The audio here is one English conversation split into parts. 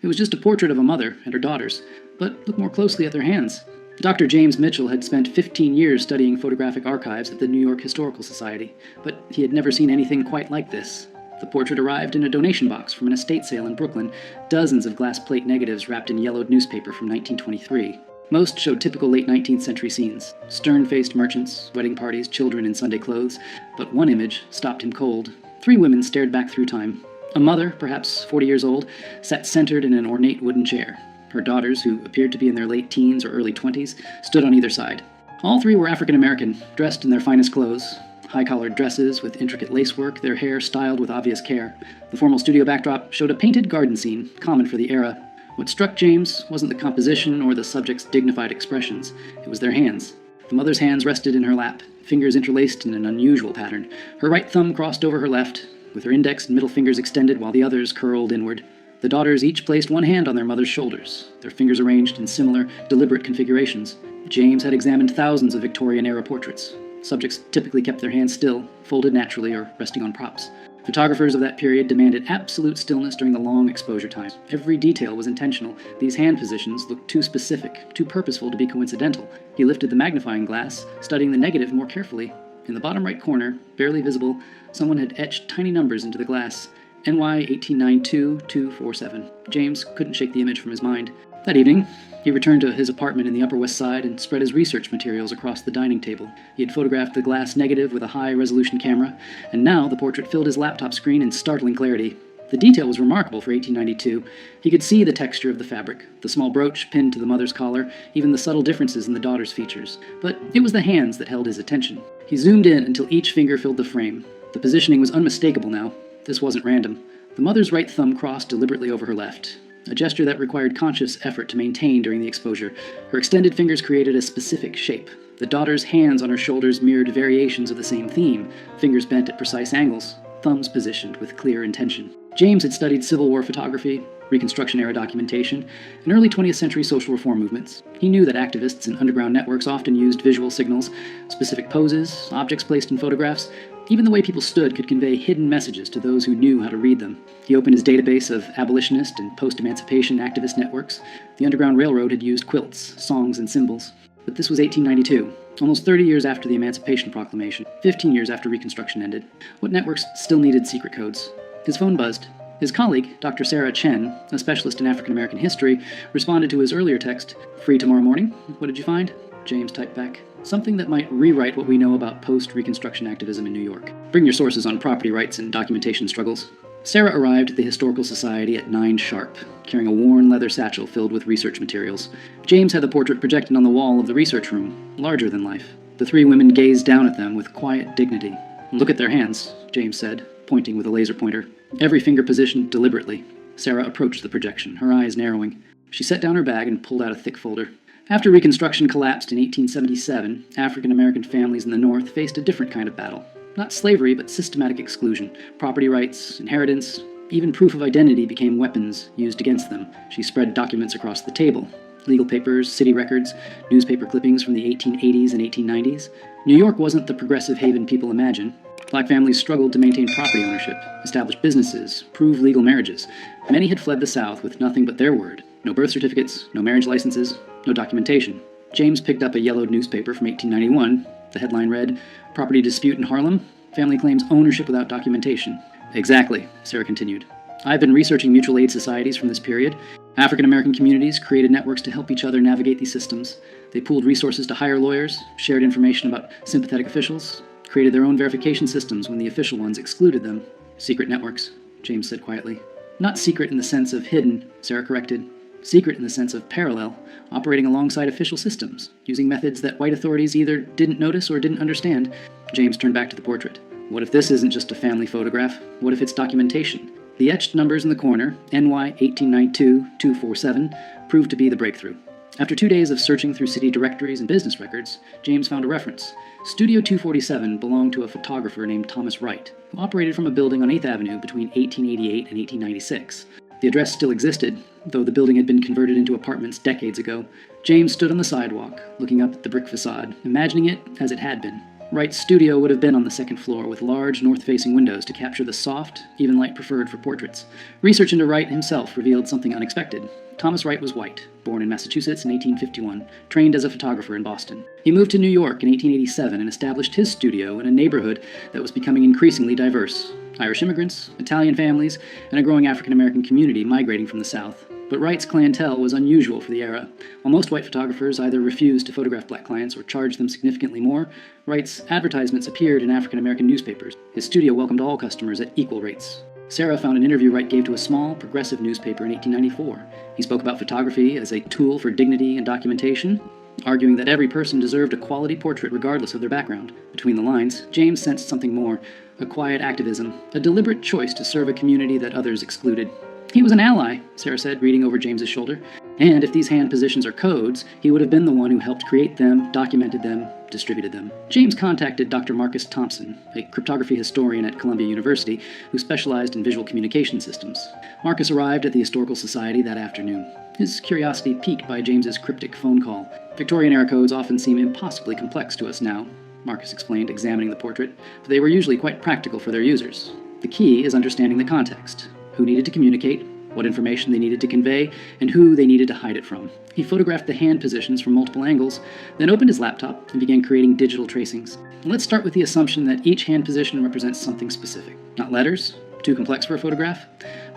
It was just a portrait of a mother and her daughters, but look more closely at their hands. Dr. James Mitchell had spent 15 years studying photographic archives at the New York Historical Society, but he had never seen anything quite like this. The portrait arrived in a donation box from an estate sale in Brooklyn, dozens of glass plate negatives wrapped in yellowed newspaper from 1923. Most showed typical late 19th century scenes: stern-faced merchants, wedding parties, children in Sunday clothes, but one image stopped him cold. 3 women stared back through time. A mother, perhaps 40 years old, sat centered in an ornate wooden chair. Her daughters, who appeared to be in their late teens or early 20s, stood on either side. All 3 were African American, dressed in their finest clothes, high-collared dresses with intricate lacework, their hair styled with obvious care. The formal studio backdrop showed a painted garden scene, common for the era. What struck James wasn't the composition or the subject's dignified expressions. It was their hands. The mother's hands rested in her lap, fingers interlaced in an unusual pattern. Her right thumb crossed over her left, with her index and middle fingers extended while the others curled inward. The daughters each placed one hand on their mother's shoulders, their fingers arranged in similar, deliberate configurations. James had examined thousands of Victorian-era portraits. Subjects typically kept their hands still, folded naturally or resting on props. Photographers of that period demanded absolute stillness during the long exposure time. Every detail was intentional. These hand positions looked too specific, too purposeful to be coincidental. He lifted the magnifying glass, studying the negative more carefully. In the bottom right corner, barely visible, someone had etched tiny numbers into the glass. NY 1892247. James couldn't shake the image from his mind. That evening, he returned to his apartment in the Upper West Side and spread his research materials across the dining table. He had photographed the glass negative with a high-resolution camera, and now the portrait filled his laptop screen in startling clarity. The detail was remarkable for 1892. He could see the texture of the fabric, the small brooch pinned to the mother's collar, even the subtle differences in the daughter's features. But it was the hands that held his attention. He zoomed in until each finger filled the frame. The positioning was unmistakable now. This wasn't random. The mother's right thumb crossed deliberately over her left, a gesture that required conscious effort to maintain during the exposure. Her extended fingers created a specific shape. The daughter's hands on her shoulders mirrored variations of the same theme, fingers bent at precise angles, thumbs positioned with clear intention. James had studied Civil War photography, Reconstruction-era documentation, and early 20th century social reform movements. He knew that activists and underground networks often used visual signals, specific poses, objects placed in photographs. Even the way people stood could convey hidden messages to those who knew how to read them. He opened his database of abolitionist and post-emancipation activist networks. The Underground Railroad had used quilts, songs, and symbols. But this was 1892, almost 30 years after the Emancipation Proclamation, 15 years after Reconstruction ended. What networks still needed secret codes? His phone buzzed. His colleague, Dr. Sarah Chen, a specialist in African American history, responded to his earlier text. "Free tomorrow morning? What did you find?" James typed back. "Something that might rewrite what we know about post-Reconstruction activism in New York. Bring your sources on property rights and documentation struggles." Sarah arrived at the Historical Society at 9 sharp, carrying a worn leather satchel filled with research materials. James had the portrait projected on the wall of the research room, larger than life. The 3 women gazed down at them with quiet dignity. "Look at their hands," James said, pointing with a laser pointer. Every finger positioned deliberately. Sarah approached the projection, her eyes narrowing. She set down her bag and pulled out a thick folder. After Reconstruction collapsed in 1877, African American families in the North faced a different kind of battle. Not slavery, but systematic exclusion. Property rights, inheritance, even proof of identity became weapons used against them. She spread documents across the table. Legal papers, city records, newspaper clippings from the 1880s and 1890s. New York wasn't the progressive haven people imagine. Black families struggled to maintain property ownership, establish businesses, prove legal marriages. Many had fled the South with nothing but their word. No birth certificates, no marriage licenses, no documentation. James picked up a yellowed newspaper from 1891. The headline read, "Property Dispute in Harlem? Family Claims Ownership Without Documentation." "Exactly," Sarah continued. "I've been researching mutual aid societies from this period. African American communities created networks to help each other navigate these systems. They pooled resources to hire lawyers, shared information about sympathetic officials, created their own verification systems when the official ones excluded them." "Secret networks," James said quietly. "Not secret in the sense of hidden," Sarah corrected. "Secret in the sense of parallel, operating alongside official systems, using methods that white authorities either didn't notice or didn't understand." James turned back to the portrait. "What if this isn't just a family photograph? What if it's documentation?" The etched numbers in the corner, NY 1892247, proved to be the breakthrough. After 2 days of searching through city directories and business records, James found a reference. Studio 247 belonged to a photographer named Thomas Wright, who operated from a building on 8th Avenue between 1888 and 1896. The address still existed, though the building had been converted into apartments decades ago. James stood on the sidewalk, looking up at the brick facade, imagining it as it had been. Wright's studio would have been on the second floor with large north-facing windows to capture the soft, even light preferred for portraits. Research into Wright himself revealed something unexpected. Thomas Wright was white, born in Massachusetts in 1851, trained as a photographer in Boston. He moved to New York in 1887 and established his studio in a neighborhood that was becoming increasingly diverse. Irish immigrants, Italian families, and a growing African-American community migrating from the South. But Wright's clientele was unusual for the era. While most white photographers either refused to photograph black clients or charged them significantly more, Wright's advertisements appeared in African-American newspapers. His studio welcomed all customers at equal rates. Sarah found an interview Wright gave to a small, progressive newspaper in 1894. He spoke about photography as a tool for dignity and documentation, arguing that every person deserved a quality portrait regardless of their background. Between the lines, James sensed something more, a quiet activism, a deliberate choice to serve a community that others excluded. He was an ally, Sarah said, reading over James's shoulder. And if these hand positions are codes, he would have been the one who helped create them, documented them, distributed them. James contacted Dr. Marcus Thompson, a cryptography historian at Columbia University who specialized in visual communication systems. Marcus arrived at the Historical Society that afternoon, his curiosity piqued by James's cryptic phone call. Victorian-era codes often seem impossibly complex to us now, Marcus explained, examining the portrait, but they were usually quite practical for their users. The key is understanding the context. Who needed to communicate, what information they needed to convey, and who they needed to hide it from. He photographed the hand positions from multiple angles, then opened his laptop and began creating digital tracings. Let's start with the assumption that each hand position represents something specific. Not letters, too complex for a photograph.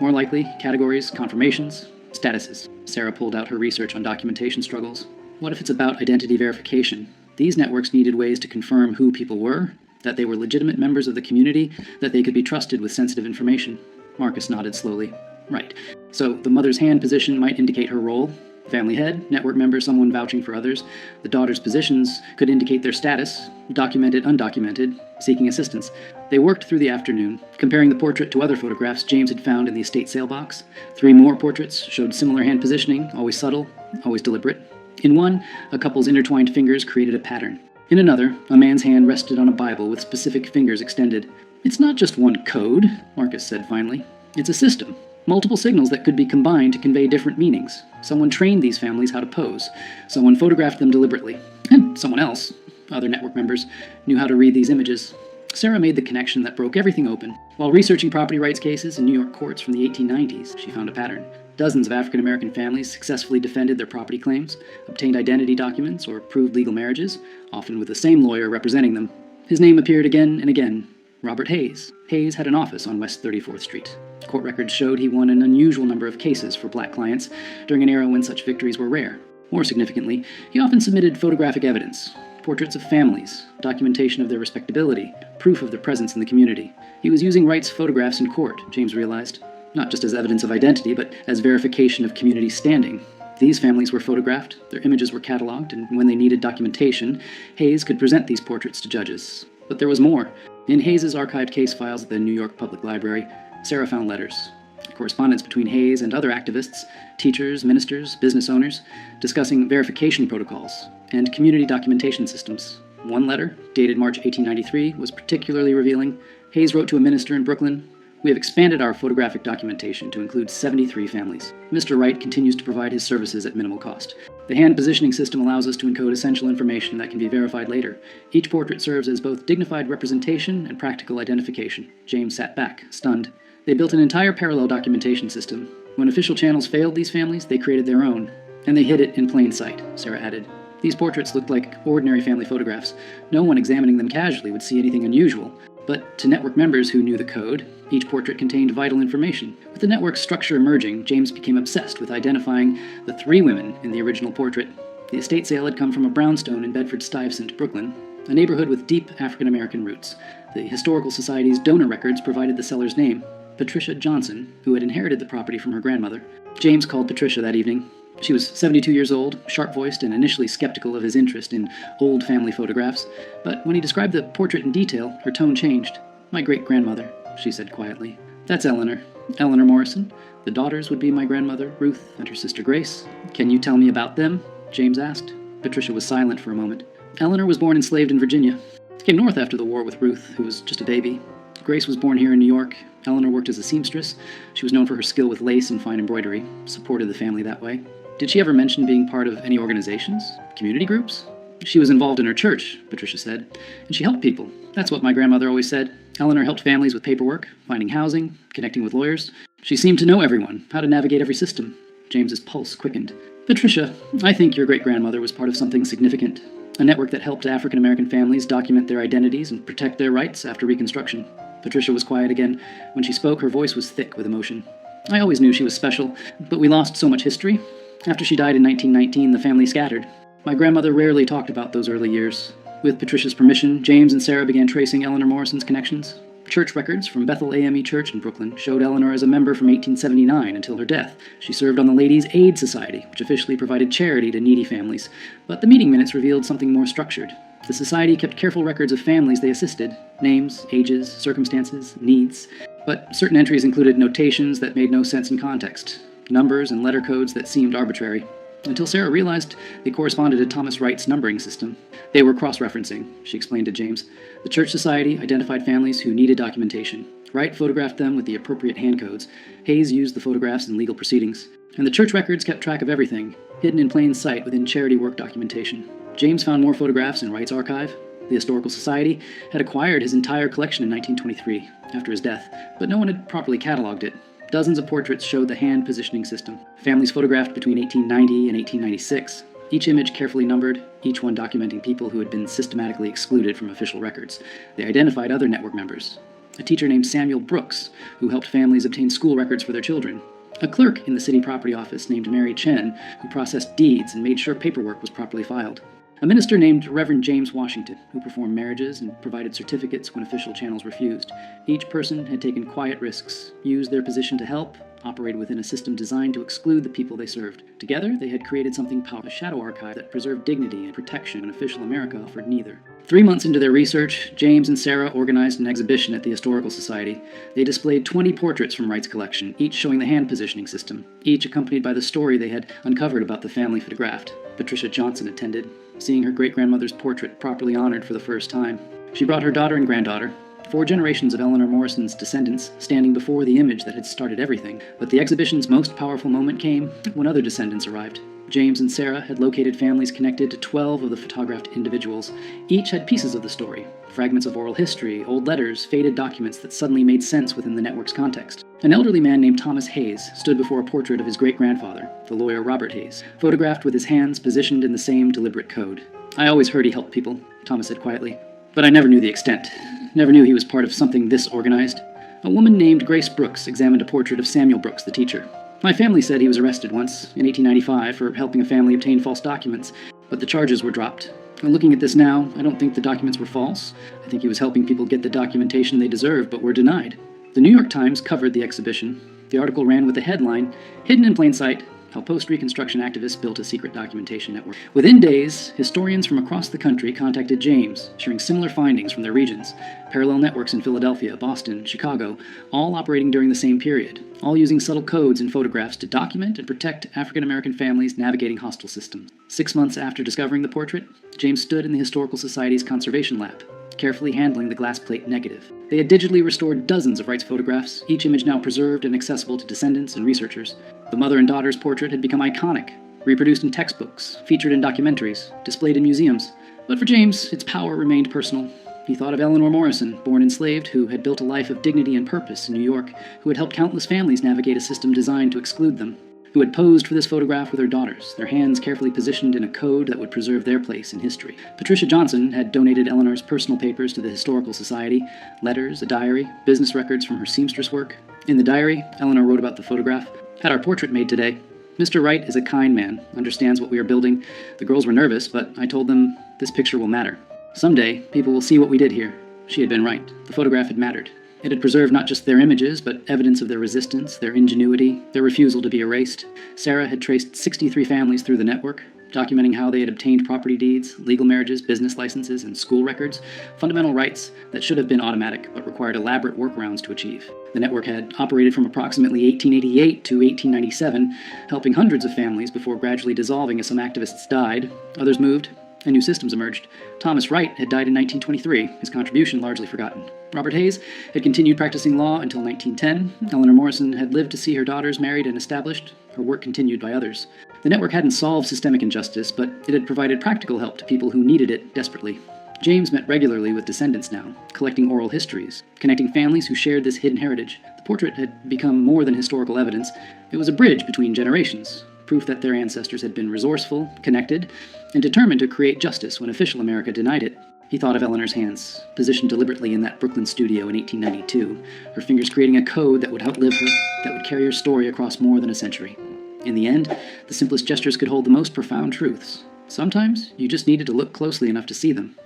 More likely, categories, confirmations, statuses. Sarah pulled out her research on documentation struggles. What if it's about identity verification? These networks needed ways to confirm who people were, that they were legitimate members of the community, that they could be trusted with sensitive information. Marcus nodded slowly. Right. So the mother's hand position might indicate her role. Family head, network member, someone vouching for others. The daughter's positions could indicate their status, documented, undocumented, seeking assistance. They worked through the afternoon, comparing the portrait to other photographs James had found in the estate sale box. 3 more portraits showed similar hand positioning, always subtle, always deliberate. In one, a couple's intertwined fingers created a pattern. In another, a man's hand rested on a Bible with specific fingers extended. It's not just one code, Marcus said finally. It's a system. Multiple signals that could be combined to convey different meanings. Someone trained these families how to pose. Someone photographed them deliberately. And someone else, other network members, knew how to read these images. Sarah made the connection that broke everything open. While researching property rights cases in New York courts from the 1890s, she found a pattern. Dozens of African-American families successfully defended their property claims, obtained identity documents, or proved legal marriages, often with the same lawyer representing them. His name appeared again and again. Robert Hayes. Hayes had an office on West 34th Street. Court records showed he won an unusual number of cases for black clients during an era when such victories were rare. More significantly, he often submitted photographic evidence, portraits of families, documentation of their respectability, proof of their presence in the community. He was using Wright's photographs in court, James realized, not just as evidence of identity, but as verification of community standing. These families were photographed, their images were cataloged, and when they needed documentation, Hayes could present these portraits to judges. But there was more. In Hayes' archived case files at the New York Public Library, Sarah found letters, correspondence between Hayes and other activists, teachers, ministers, business owners, discussing verification protocols and community documentation systems. One letter, dated March 1893, was particularly revealing. Hayes wrote to a minister in Brooklyn, "We have expanded our photographic documentation to include 73 families. Mr. Wright continues to provide his services at minimal cost. The hand positioning system allows us to encode essential information that can be verified later. Each portrait serves as both dignified representation and practical identification." James sat back, stunned. They built an entire parallel documentation system. When official channels failed these families, they created their own. And they hid it in plain sight, Sarah added. These portraits looked like ordinary family photographs. No one examining them casually would see anything unusual. But to network members who knew the code, each portrait contained vital information. With the network's structure emerging, James became obsessed with identifying the 3 women in the original portrait. The estate sale had come from a brownstone in Bedford-Stuyvesant, Brooklyn, a neighborhood with deep African-American roots. The Historical Society's donor records provided the seller's name, Patricia Johnson, who had inherited the property from her grandmother. James called Patricia that evening. She was 72 years old, sharp-voiced, and initially skeptical of his interest in old family photographs. But when he described the portrait in detail, her tone changed. "My great-grandmother," she said quietly. "That's Eleanor. Eleanor Morrison. The daughters would be my grandmother, Ruth, and her sister Grace. Can you tell me about them?" James asked. Patricia was silent for a moment. "Eleanor was born enslaved in Virginia. Came north after the war with Ruth, who was just a baby. Grace was born here in New York. Eleanor worked as a seamstress. She was known for her skill with lace and fine embroidery, supported the family that way. Did she ever mention being part of any organizations? Community groups?" She was involved in her church, Patricia said, and she helped people. That's what my grandmother always said. Eleanor helped families with paperwork, finding housing, connecting with lawyers. She seemed to know everyone, how to navigate every system. James's pulse quickened. Patricia, I think your great-grandmother was part of something significant. A network that helped African-American families document their identities and protect their rights after Reconstruction. Patricia was quiet again. When she spoke, her voice was thick with emotion. I always knew she was special, but we lost so much history. After she died in 1919, the family scattered. My grandmother rarely talked about those early years. With Patricia's permission, James and Sarah began tracing Eleanor Morrison's connections. Church records from Bethel AME Church in Brooklyn showed Eleanor as a member from 1879 until her death. She served on the Ladies' Aid Society, which officially provided charity to needy families. But the meeting minutes revealed something more structured. The society kept careful records of families they assisted, names, ages, circumstances, needs. But certain entries included notations that made no sense in context, numbers and letter codes that seemed arbitrary. Until Sarah realized they corresponded to Thomas Wright's numbering system. They were cross-referencing, she explained to James. The Church Society identified families who needed documentation. Wright photographed them with the appropriate hand codes. Hayes used the photographs in legal proceedings. And the church records kept track of everything, hidden in plain sight within charity work documentation. James found more photographs in Wright's archive. The Historical Society had acquired his entire collection in 1923, after his death, but no one had properly cataloged it. Dozens of portraits showed the hand positioning system. Families photographed between 1890 and 1896. Each image carefully numbered, each one documenting people who had been systematically excluded from official records. They identified other network members. A teacher named Samuel Brooks, who helped families obtain school records for their children. A clerk in the city property office named Mary Chen, who processed deeds and made sure paperwork was properly filed. A minister named Reverend James Washington, who performed marriages and provided certificates when official channels refused. Each person had taken quiet risks, used their position to help, operated within a system designed to exclude the people they served. Together, they had created something powerful, a shadow archive that preserved dignity and protection when official America offered neither. 3 months into their research, James and Sarah organized an exhibition at the Historical Society. They displayed 20 portraits from Wright's collection, each showing the hand positioning system, each accompanied by the story they had uncovered about the family photographed. Patricia Johnson attended, seeing her great-grandmother's portrait properly honored for the first time. She brought her daughter and granddaughter, 4 generations of Eleanor Morrison's descendants standing before the image that had started everything. But the exhibition's most powerful moment came when other descendants arrived. James and Sarah had located families connected to 12 of the photographed individuals. Each had pieces of the story, fragments of oral history, old letters, faded documents that suddenly made sense within the network's context. An elderly man named Thomas Hayes stood before a portrait of his great-grandfather, the lawyer Robert Hayes, photographed with his hands positioned in the same deliberate code. I always heard he helped people, Thomas said quietly, but I never knew the extent. Never knew he was part of something this organized. A woman named Grace Brooks examined a portrait of Samuel Brooks, the teacher. My family said he was arrested once, in 1895, for helping a family obtain false documents, but the charges were dropped. And looking at this now, I don't think the documents were false. I think he was helping people get the documentation they deserved, but were denied. The New York Times covered the exhibition. The article ran with the headline, "Hidden in Plain Sight, How Post-Reconstruction Activists Built a Secret Documentation Network." Within days, historians from across the country contacted James, sharing similar findings from their regions. Parallel networks in Philadelphia, Boston, Chicago, all operating during the same period, all using subtle codes and photographs to document and protect African-American families navigating hostile systems. 6 months after discovering the portrait, James stood in the Historical Society's conservation lab, carefully handling the glass plate negative. They had digitally restored dozens of Wright's photographs, each image now preserved and accessible to descendants and researchers. The mother and daughter's portrait had become iconic, reproduced in textbooks, featured in documentaries, displayed in museums. But for James, its power remained personal. He thought of Eleanor Morrison, born enslaved, who had built a life of dignity and purpose in New York, who had helped countless families navigate a system designed to exclude them, who had posed for this photograph with her daughters, their hands carefully positioned in a code that would preserve their place in history. Patricia Johnson had donated Eleanor's personal papers to the Historical Society, letters, a diary, business records from her seamstress work. In the diary, Eleanor wrote about the photograph. "Had our portrait made today. Mr. Wright is a kind man, understands what we are building. The girls were nervous, but I told them this picture will matter. Someday, people will see what we did here." She had been right. The photograph had mattered. It had preserved not just their images, but evidence of their resistance, their ingenuity, their refusal to be erased. Sarah had traced 63 families through the network, documenting how they had obtained property deeds, legal marriages, business licenses, and school records, fundamental rights that should have been automatic but required elaborate workarounds to achieve. The network had operated from approximately 1888 to 1897, helping hundreds of families before gradually dissolving as some activists died, others moved, and new systems emerged. Thomas Wright had died in 1923, his contribution largely forgotten. Robert Hayes had continued practicing law until 1910. Eleanor Morrison had lived to see her daughters married and established, her work continued by others. The network hadn't solved systemic injustice, but it had provided practical help to people who needed it desperately. James met regularly with descendants now, collecting oral histories, connecting families who shared this hidden heritage. The portrait had become more than historical evidence. It was a bridge between generations, proof that their ancestors had been resourceful, connected, and determined to create justice when official America denied it. He thought of Eleanor's hands, positioned deliberately in that Brooklyn studio in 1892, her fingers creating a code that would outlive her, that would carry her story across more than a century. In the end, the simplest gestures could hold the most profound truths. Sometimes, you just needed to look closely enough to see them.